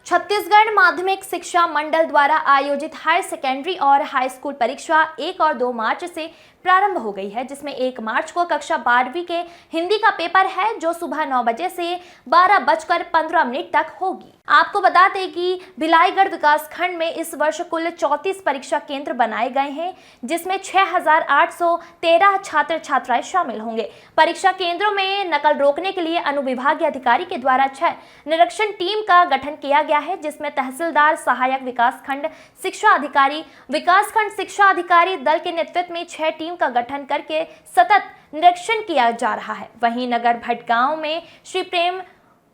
छत्तीसगढ़ माध्यमिक शिक्षा मंडल द्वारा आयोजित हायर सेकेंडरी और हाई स्कूल परीक्षा 1 और 2 मार्च से प्रारंभ हो गई है, जिसमें 1 मार्च को कक्षा 12वीं के हिंदी का पेपर है जो सुबह 9 बजे से 12:15 तक होगी। आपको बता दें कि भिलाईगढ़ विकासखंड में इस वर्ष कुल 34 परीक्षा केंद्र बनाए गए हैं, जिसमें 6,813 छात्र छात्राएं शामिल होंगे। परीक्षा केंद्रों में नकल रोकने के लिए अनुविभागीय अधिकारी के द्वारा 6 निरीक्षण टीम का गठन किया गया है, जिसमें तहसीलदार, सहायक विकासखंड शिक्षा अधिकारी, विकासखंड शिक्षा अधिकारी दल के नेतृत्व में 6 टीम का गठन करके सतत निरीक्षण किया जा रहा है। वहीं नगर भटगांव में श्री प्रेम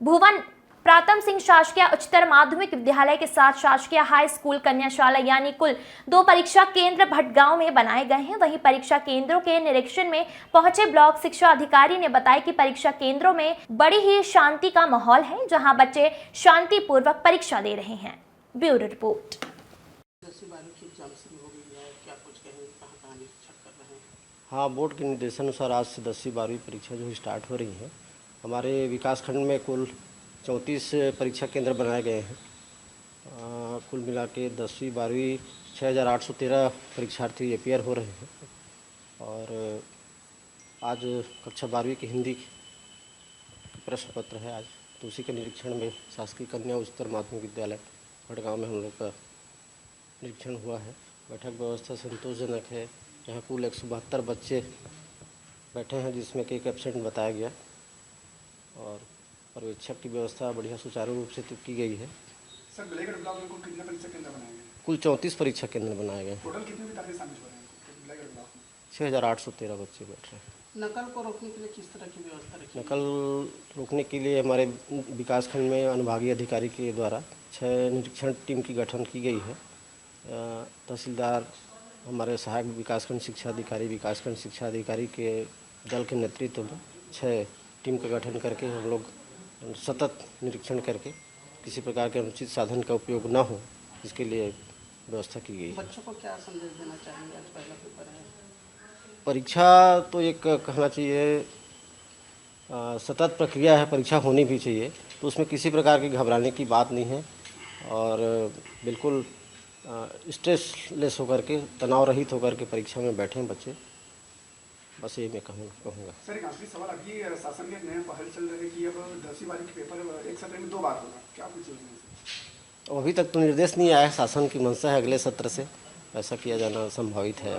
भुवन प्राथम सिंह शासकीय उच्चतर माध्यमिक विद्यालय के साथ शासकीय हाई स्कूल कन्याशाला यानी कुल 2 परीक्षा केंद्र भटगांव में बनाए गए हैं। वहीं परीक्षा केंद्रों के निरीक्षण में पहुंचे ब्लॉक शिक्षा अधिकारी ने बताया कि परीक्षा केंद्रों में बड़ी ही शांति का माहौल है, जहां बच्चे शांतिपूर्वक परीक्षा दे रहे हैं। Bureau report. हाँ, बोर्ड के निर्देशानुसार आज से 10वीं 12वीं परीक्षा जो स्टार्ट हो रही है। हमारे विकासखंड में कुल 34 परीक्षा केंद्र बनाए गए हैं। कुल मिला के 10वीं 12वीं 6,813 परीक्षार्थी अपियर हो रहे हैं। और आज कक्षा 12वीं की हिंदी प्रश्न पत्र है आज, तो उसी के निरीक्षण में शासकीय कन्या उच्चतर माध्यमिक विद्यालय भटगांव में हम लोग का निरीक्षण हुआ है। बैठक व्यवस्था संतोषजनक है। यहाँ कुल 172 बच्चे बैठे हैं, जिसमें कि एक एब्सेंट बताया गया, और पर्यवेक्षक की व्यवस्था बढ़िया सुचारू रूप से की गई है। सर, भिलाईगढ़ ब्लॉक में कुल कितने परीक्षा केंद्र बनाए गए? कुल 34 परीक्षा केंद्र बनाए गए। टोटल कितने विद्यार्थी शामिल हो रहे हैं भिलाईगढ़ ब्लॉक में? 6,813 बच्चे बैठ रहे हैं। नकल को रोकने के लिए किस तरह की व्यवस्था रखी? नकल रोकने के लिए हमारे विकासखंड में अनुभागीय अधिकारी के द्वारा 6 निरीक्षण टीम की गठन की गई है। तहसीलदार, हमारे सहायक विकासखंड शिक्षा अधिकारी, विकासखंड शिक्षा अधिकारी के दल के नेतृत्व में 6 टीम का गठन करके हम लोग सतत निरीक्षण करके किसी प्रकार के अनुचित साधन का उपयोग न हो, इसके लिए व्यवस्था की गई। बच्चों को क्या संदेश देना चाहेंगे? आज पहला पेपर है। परीक्षा तो एक कहना चाहिए सतत प्रक्रिया है, परीक्षा होनी भी चाहिए, तो उसमें किसी प्रकार की घबराने की बात नहीं है। और बिल्कुल स्ट्रेसलेस होकर के, तनाव रहित होकर के परीक्षा में बैठे हैं बच्चे, बस ये मैं कहूँगा। सर, एक आखिरी सवाल, अभी शासन में एक नया पहल चल रही है कि अब 10वीं 12वीं के पेपर एक सत्र में 2 बार होगा, क्या कुछ योजना? अभी तक तो निर्देश नहीं आया है। शासन की मंशा है अगले सत्र से ऐसा किया जाना संभावित है।